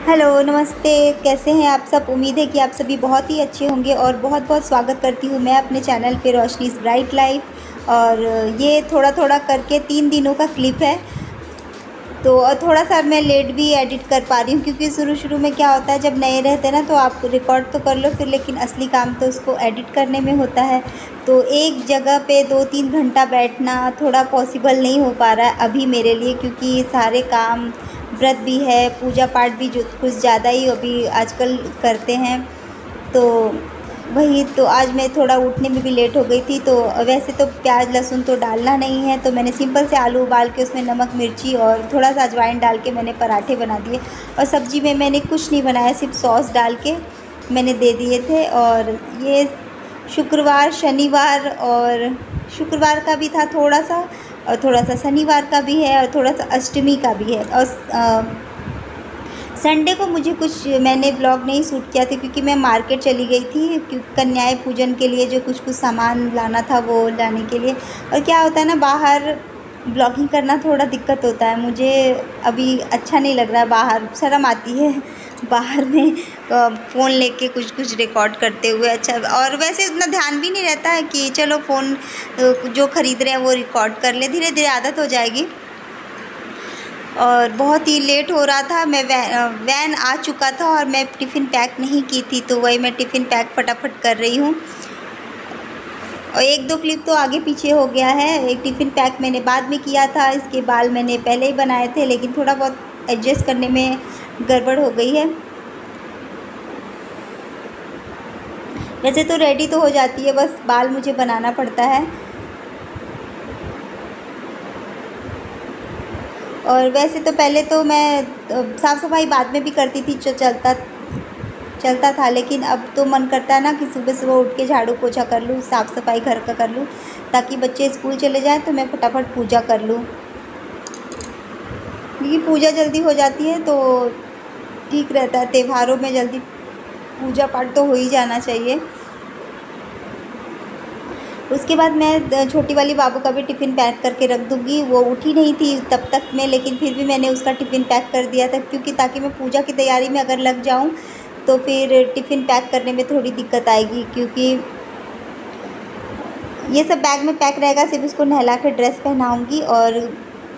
Hello, नमस्ते। कैसे हैं आप सब? उम्मीद है कि आप सभी बहुत ही अच्छे होंगे और बहुत-बहुत स्वागत करती हूँ मैं अपने चैनल पे रोशनीज़ ब्राइट लाइफ। और ये थोड़ा-थोड़ा करके 3 दिनों का क्लिप है। तो थोड़ा-सा मैं लेट भी एडिट कर पा रही हूँ क्योंकि शुरू-शुरू में क्या होता है, जब नए रहते हैं ना तो आप रिकॉर्ड तो कर लो फिर, लेकिन असली काम तो उसको एडिट करने में होता है। तो एक जगह पे 2-3 घंटा बैठना थोड़ा पॉसिबल नहीं हो पा रहा है अभी मेरे लिए, क्योंकि सारे काम, व्रत भी है, पूजा पाठ भी जो कुछ ज़्यादा ही अभी आजकल करते हैं। तो वही तो आज मैं थोड़ा उठने में भी लेट हो गई थी। तो वैसे तो प्याज लहसुन तो डालना नहीं है, तो मैंने सिंपल से आलू उबाल के उसमें नमक मिर्ची और थोड़ा सा अजवाइन डाल के मैंने पराठे बना दिए। और सब्ज़ी में मैंने कुछ नहीं बनाया, सिर्फ सॉस डाल के मैंने दे दिए थे। और ये शुक्रवार, शनिवार और शुक्रवार का भी था थोड़ा सा, और थोड़ा सा शनिवार का भी है, और थोड़ा सा अष्टमी का भी है। और संडे को मुझे कुछ मैंने ब्लॉग नहीं शूट किया था क्योंकि मैं मार्केट चली गई थी, क्योंकि कन्याएं पूजन के लिए जो कुछ सामान लाना था वो लाने के लिए। और क्या होता है ना, बाहर ब्लॉगिंग करना थोड़ा दिक्कत होता है, मुझे अभी अच्छा नहीं लग रहा है, बाहर शर्म आती है बाहर में फ़ोन लेके कुछ कुछ रिकॉर्ड करते हुए। अच्छा, और वैसे उतना ध्यान भी नहीं रहता है कि चलो फ़ोन जो ख़रीद रहे हैं वो रिकॉर्ड कर ले, धीरे धीरे आदत हो जाएगी। और बहुत ही लेट हो रहा था, मैं वैन आ चुका था और मैं टिफ़िन पैक नहीं की थी, तो वही मैं टिफ़िन पैक फटाफट कर रही हूँ। और 1-2 क्लिप तो आगे पीछे हो गया है। एक टिफ़िन पैक मैंने बाद में किया था, इसके बाल मैंने पहले ही बनाए थे, लेकिन थोड़ा बहुत एडजस्ट करने में गड़बड़ हो गई है। वैसे तो रेडी तो हो जाती है, बस बाल मुझे बनाना पड़ता है। और वैसे तो पहले तो मैं साफ़ सफाई बाद में भी करती थी, चलता था, लेकिन अब तो मन करता है ना कि सुबह सुबह उठ के झाड़ू पोछा कर लूँ, साफ़ सफाई घर का कर लूँ, ताकि बच्चे स्कूल चले जाएँ तो मैं फटाफट पूजा कर लूँ। क्योंकि पूजा जल्दी हो जाती है तो ठीक रहता है, त्योहारों में जल्दी पूजा पाठ तो हो ही जाना चाहिए। उसके बाद मैं छोटी वाली बाबू का भी टिफ़िन पैक करके रख दूँगी। वो उठी नहीं थी तब तक में, लेकिन फिर भी मैंने उसका टिफ़िन पैक कर दिया था, क्योंकि ताकि मैं पूजा की तैयारी में अगर लग जाऊँ तो फिर टिफ़िन पैक करने में थोड़ी दिक्कत आएगी, क्योंकि ये सब बैग में पैक रहेगा। सिर्फ उसको नहला कर ड्रेस पहनाऊँगी, और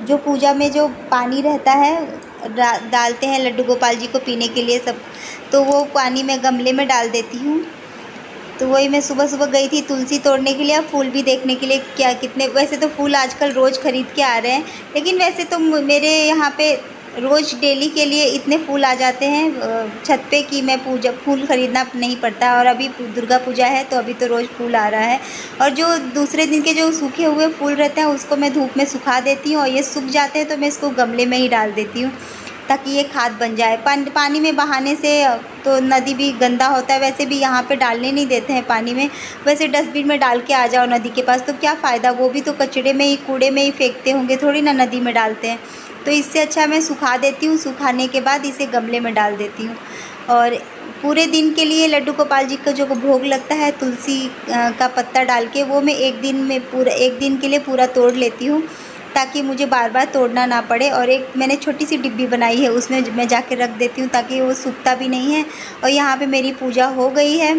जो पूजा में जो पानी रहता है डालते हैं लड्डू गोपाल जी को पीने के लिए सब, तो वो पानी मैं गमले में डाल देती हूँ। तो वही मैं सुबह सुबह गई थी तुलसी तोड़ने के लिए, और फूल भी देखने के लिए क्या कितने, वैसे तो फूल आजकल रोज़ ख़रीद के आ रहे हैं, लेकिन वैसे तो मेरे यहाँ पे रोज़ डेली के लिए इतने फूल आ जाते हैं छत पे कि मैं फूल ख़रीदना नहीं पड़ता। और अभी दुर्गा पूजा है तो अभी तो रोज़ फूल आ रहा है। और जो दूसरे दिन के जो सूखे हुए फूल रहते हैं उसको मैं धूप में सुखा देती हूँ, और ये सूख जाते हैं तो मैं इसको गमले में ही डाल देती हूँ, ताकि ये खाद बन जाए। पानी में बहाने से तो नदी भी गंदा होता है, वैसे भी यहाँ पे डालने नहीं देते हैं पानी में। वैसे डस्टबिन में डाल के आ जाओ नदी के पास तो क्या फ़ायदा, वो भी तो कचड़े में ही, कूड़े में ही फेंकते होंगे, थोड़ी ना नदी में डालते हैं। तो इससे अच्छा मैं सुखा देती हूँ, सुखाने के बाद इसे गमले में डाल देती हूँ। और पूरे दिन के लिए लड्डू गोपाल जी का जो भोग लगता है तुलसी का पत्ता डाल के, वो मैं एक दिन के लिए पूरा तोड़ लेती हूँ, ताकि मुझे बार बार तोड़ना ना पड़े। और एक मैंने छोटी सी डिब्बी बनाई है, उसमें मैं जाके रख देती हूँ, ताकि वो सूखता भी नहीं है। और यहाँ पे मेरी पूजा हो गई है।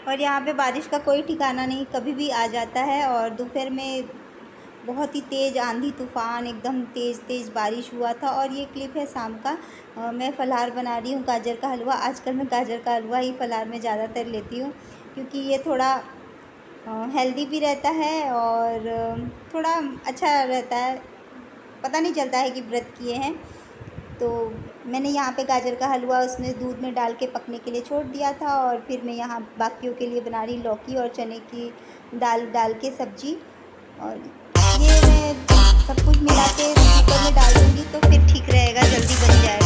और यहाँ पे बारिश का कोई ठिकाना नहीं, कभी भी आ जाता है। और दोपहर में बहुत ही तेज़ आंधी तूफ़ान, एकदम तेज़ तेज़ बारिश हुआ था। और ये क्लिप है शाम का। मैं फ़लाहार बना रही हूँ गाजर का हलवा। आजकल मैं गाजर का हलवा ही फ़लाहार में ज़्यादातर लेती हूँ, क्योंकि ये थोड़ा हेल्दी भी रहता है और थोड़ा अच्छा रहता है, पता नहीं चलता है कि व्रत किए हैं। तो मैंने यहाँ पे गाजर का हलवा उसमें दूध में डाल के पकने के लिए छोड़ दिया था, और फिर मैं यहाँ बाकियों के लिए बना रही लौकी और चने की दाल डाल के सब्ज़ी। और ये मैं सब कुछ मिला के कुकर में डाल दूँगी तो फिर ठीक रहेगा, जल्दी बन जाएगा।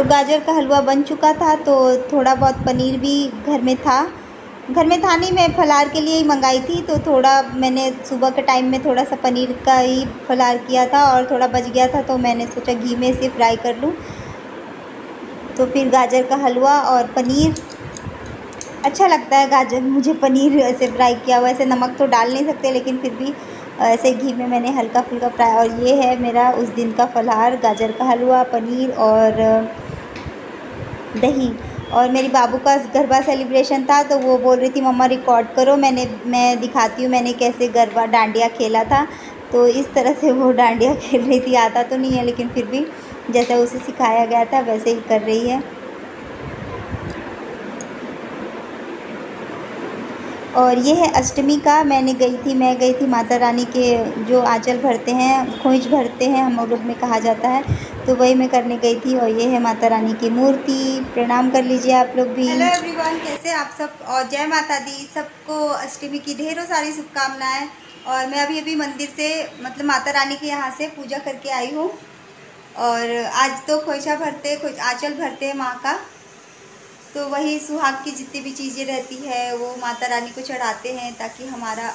गाजर का हलवा बन चुका था, तो थोड़ा बहुत पनीर भी घर में था नहीं, मैं फलार के लिए ही मंगाई थी। तो थोड़ा मैंने सुबह के टाइम में थोड़ा सा पनीर का ही फलार किया था और थोड़ा बच गया था, तो मैंने सोचा घी में इसे फ्राई कर लूँ। तो फिर गाजर का हलवा और पनीर अच्छा लगता है। गाजर मुझे पनीर ऐसे फ्राई किया हुआ, ऐसे नमक तो डाल नहीं सकते, लेकिन फिर भी ऐसे घी में मैंने हल्का फुल्का फ्राई। और ये है मेरा उस दिन का फलाहार, गाजर का हलवा, पनीर और दही। और मेरी बाबू का गरबा सेलिब्रेशन था, तो वो बोल रही थी मम्मा रिकॉर्ड करो, मैं दिखाती हूँ मैंने कैसे गरबा डांडिया खेला था। तो इस तरह से वो डांडिया खेल रही थी। आता तो नहीं है, लेकिन फिर भी जैसे उसे सिखाया गया था वैसे ही कर रही है। और ये है अष्टमी का, मैं गई थी माता रानी के जो आंचल भरते हैं, खोंच भरते हैं हम लोग में कहा जाता है, तो वही मैं करने गई थी। और ये है माता रानी की मूर्ति, प्रणाम कर लीजिए आप लोग भी। हेलो एवरीवन, कैसे आप सब, और जय माता दी। सबको अष्टमी की ढेरों सारी शुभकामनाएं। और मैं अभी मंदिर से, मतलब माता रानी के यहाँ से पूजा करके आई हूँ। और आज तो खोइछा भरते, आंचल भरते हैं माँ का, तो वही सुहाग की जितनी भी चीज़ें रहती है वो माता रानी को चढ़ाते हैं, ताकि हमारा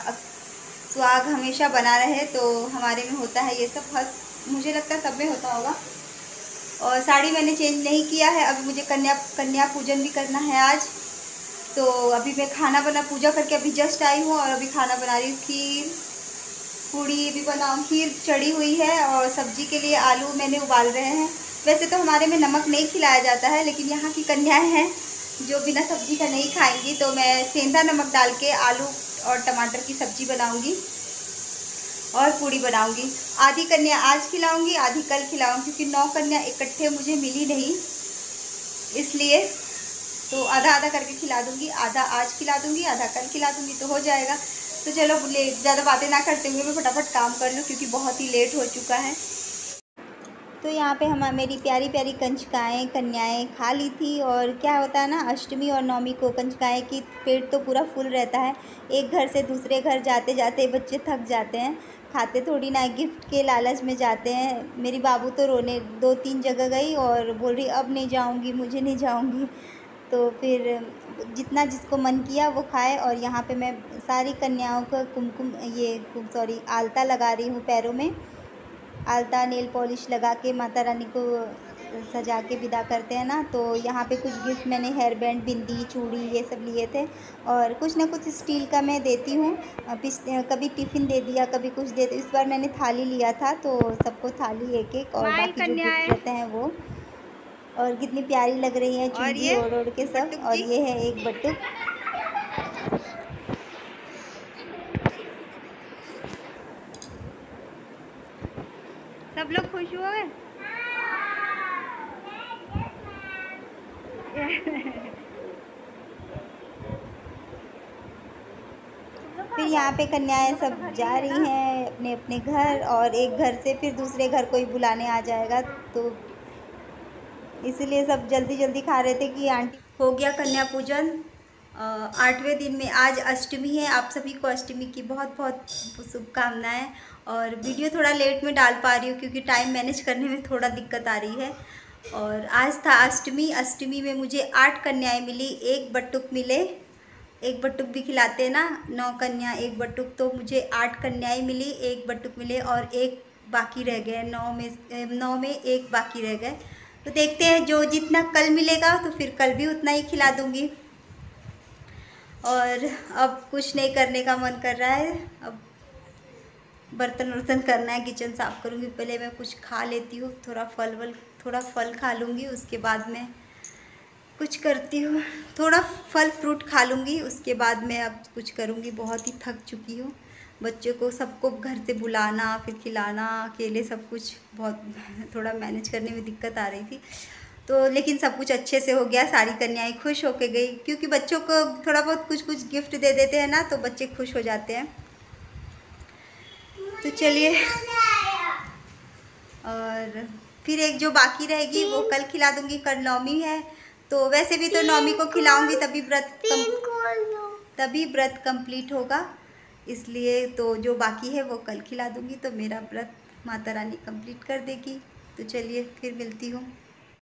सुहाग हमेशा बना रहे। तो हमारे में होता है ये सब, मुझे लगता है सब में होता होगा। और साड़ी मैंने चेंज नहीं किया है, अभी मुझे कन्या पूजन भी करना है आज। तो अभी मैं पूजा करके अभी जस्ट आई हूँ, और अभी खाना बना रही हूँ। खीर पूड़ी भी बनाऊँ, खीर चढ़ी हुई है, और सब्जी के लिए आलू मैंने उबाल रहे हैं। वैसे तो हमारे में नमक नहीं खिलाया जाता है, लेकिन यहाँ की कन्याएं हैं जो बिना सब्जी का नहीं खाएंगी, तो मैं सेंधा नमक डाल के आलू और टमाटर की सब्जी बनाऊंगी और पूड़ी बनाऊंगी। आधी कन्या आज खिलाऊंगी, आधी कल खिलाऊंगी, क्योंकि 9 कन्या इकट्ठे मुझे मिली नहीं, इसलिए तो आधा आधा करके खिला दूंगी। आधा आज खिला दूंगी, आधा कल खिला दूंगी, तो हो जाएगा। तो चलो ज़्यादा बातें ना करते हुए मैं फटाफट काम कर लूँ, क्योंकि बहुत ही लेट हो चुका है। तो यहाँ पे मेरी प्यारी प्यारी कंजकाएँ कन्याएँ खा ली थी। और क्या होता है ना, अष्टमी और नवमी को कंजकाएँ की पेट तो पूरा फुल रहता है। एक घर से दूसरे घर जाते जाते बच्चे थक जाते हैं, खाते थोड़ी ना, गिफ्ट के लालच में जाते हैं। मेरी बाबू तो रोने 2-3 जगह गई और बोल रही अब नहीं जाऊँगी, मुझे नहीं जाऊँगी। तो फिर जितना जिसको मन किया वो खाए। और यहाँ पे मैं सारी कन्याओं को आलता लगा रही हूँ पैरों में। आलता नेल पॉलिश लगा के माता रानी को सजा के विदा करते हैं ना। तो यहाँ पे कुछ गिफ्ट मैंने हेयर बैंड, बिंदी, चूड़ी ये सब लिए थे, और कुछ ना कुछ स्टील का मैं देती हूँ। कभी टिफ़िन दे दिया, कभी कुछ दे दिया। इस बार मैंने थाली लिया था, तो सबको थाली एक एक, और बाकी जो गिफ्ट रहते हैं वो। और कितनी प्यारी लग रही है चूड़ी ओढ़ ओढ़ के सब। और ये है एक बटुक। सब लोग खुश हुए। फिर यहाँ पे कन्याएं सब जा रही हैं अपने अपने घर, और एक घर से फिर दूसरे घर कोई बुलाने आ जाएगा, तो इसलिए सब जल्दी जल्दी खा रहे थे कि आंटी हो गया कन्या पूजन 8वें दिन में। आज अष्टमी है, आप सभी को अष्टमी की बहुत बहुत शुभकामनाएं। और वीडियो थोड़ा लेट में डाल पा रही हूँ, क्योंकि टाइम मैनेज करने में थोड़ा दिक्कत आ रही है। और आज था अष्टमी में मुझे 8 कन्याएं मिली, एक बटुक मिले। एक बटुक भी खिलाते हैं ना, 9 कन्या 1 बटुक, तो मुझे 8 कन्याएं मिली, 1 बटुक मिले, और एक बाकी रह गए। 9 में 1 बाकी रह गए। तो देखते हैं, जो जितना कल मिलेगा तो फिर कल भी उतना ही खिला दूँगी। और अब कुछ नहीं करने का मन कर रहा है, अब बर्तन वर्तन करना है, किचन साफ़ करूँगी। पहले मैं कुछ खा लेती हूँ, थोड़ा फल खा लूँगी, उसके बाद मैं कुछ करती हूँ। थोड़ा फल फ्रूट खा लूँगी, उसके बाद मैं अब कुछ करूँगी। बहुत ही थक चुकी हूँ। बच्चों को सबको घर से बुलाना, फिर खिलाना, अकेले सब कुछ बहुत थोड़ा मैनेज करने में दिक्कत आ रही थी। तो लेकिन सब कुछ अच्छे से हो गया। सारी कन्याएं खुश होके गई, क्योंकि बच्चों को थोड़ा बहुत कुछ गिफ्ट दे देते हैं ना, तो बच्चे खुश हो जाते हैं। तो चलिए, और फिर एक जो बाकी रहेगी वो कल खिला दूँगी। कल नवमी है, तो वैसे भी तो नवमी को खिलाऊंगी, तभी व्रत कंप्लीट होगा। इसलिए तो जो बाकी है वो कल खिला दूँगी, तो मेरा व्रत माता रानी कंप्लीट कर देगी। तो चलिए फिर मिलती हूँ।